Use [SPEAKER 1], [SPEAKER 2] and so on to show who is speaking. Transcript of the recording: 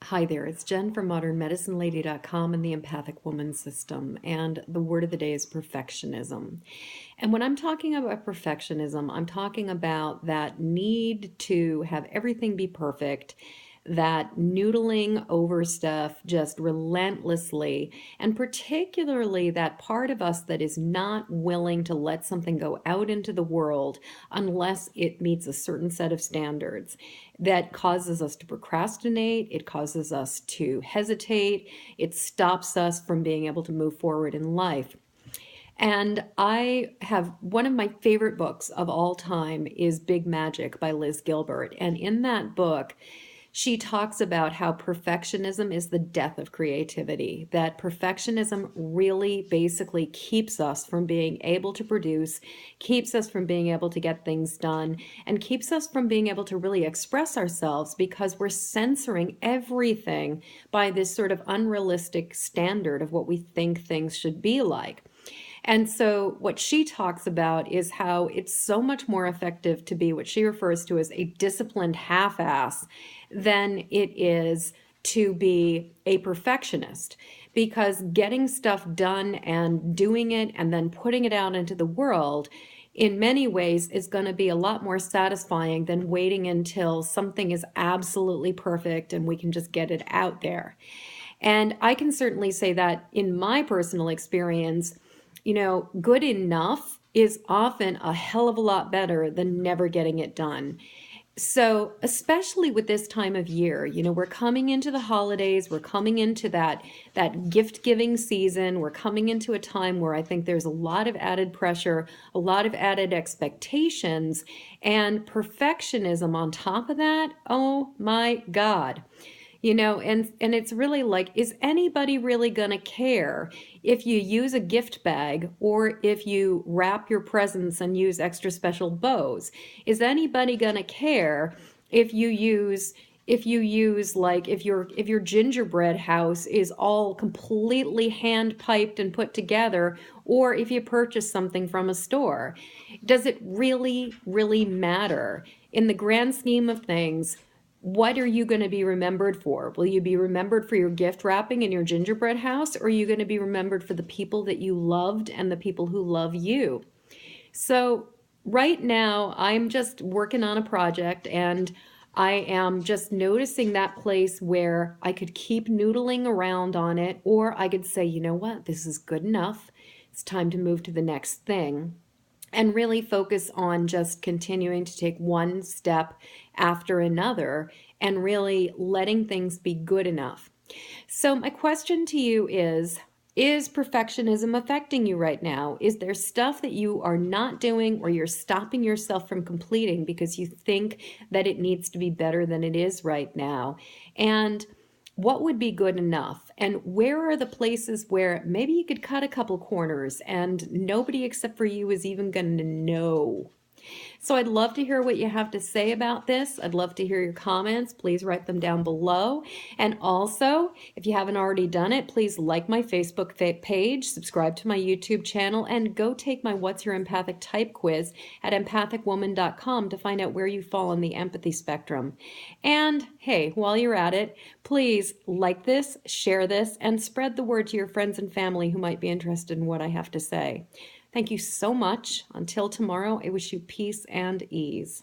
[SPEAKER 1] Hi there, it's Jen from modernmedicinelady.com and the Empathic Woman System, and the word of the day is perfectionism. And when I'm talking about perfectionism, I'm talking about that need to have everything be perfect, that noodling over stuff just relentlessly, and particularly that part of us that is not willing to let something go out into the world unless it meets a certain set of standards. That causes us to procrastinate, it causes us to hesitate, it stops us from being able to move forward in life. And I have one of my favorite books of all time is Big Magic by Liz Gilbert. And in that book, she talks about how perfectionism is the death of creativity, that perfectionism really basically keeps us from being able to produce, keeps us from being able to get things done, and keeps us from being able to really express ourselves because we're censoring everything by this sort of unrealistic standard of what we think things should be like. And so, what she talks about is how it's so much more effective to be what she refers to as a disciplined half ass than it is to be a perfectionist. Because getting stuff done and doing it and then putting it out into the world in many ways is going to be a lot more satisfying than waiting until something is absolutely perfect and we can just get it out there. And I can certainly say that in my personal experience, good enough is often a hell of a lot better than never getting it done. So, especially with this time of year, we're coming into the holidays, we're coming into that gift-giving season, we're coming into a time where I think there's a lot of added pressure, a lot of added expectations, and perfectionism on top of that. Oh my God. And it's really like, is anybody really going to care if you use a gift bag or if you wrap your presents and use extra special bows? Is anybody going to care if you use if your gingerbread house is all completely hand piped and put together, or if you purchase something from a store? Does it really matter in the grand scheme of things? What are you going to be remembered for? Will you be remembered for your gift wrapping in your gingerbread house, or are you going to be remembered for the people that you loved and the people who love you? So right now, I'm just working on a project, and I am just noticing that place where I could keep noodling around on it, or I could say, you know what, this is good enough. It's time to move to the next thing and really focus on just continuing to take one step after another and really letting things be good enough. So my question to you is perfectionism affecting you right now? Is there stuff that you are not doing or you're stopping yourself from completing because you think that it needs to be better than it is right now? And what would be good enough? And where are the places where maybe you could cut a couple corners and nobody except for you is even going to know? So I'd love to hear what you have to say about this. I'd love to hear your comments. Please write them down below. And also, if you haven't already done it, please like my Facebook page, subscribe to my YouTube channel, and go take my What's Your Empathic Type quiz at empathicwoman.com to find out where you fall on the empathy spectrum. And hey, while you're at it, please like this, share this, and spread the word to your friends and family who might be interested in what I have to say. Thank you so much. Until tomorrow, I wish you peace and ease.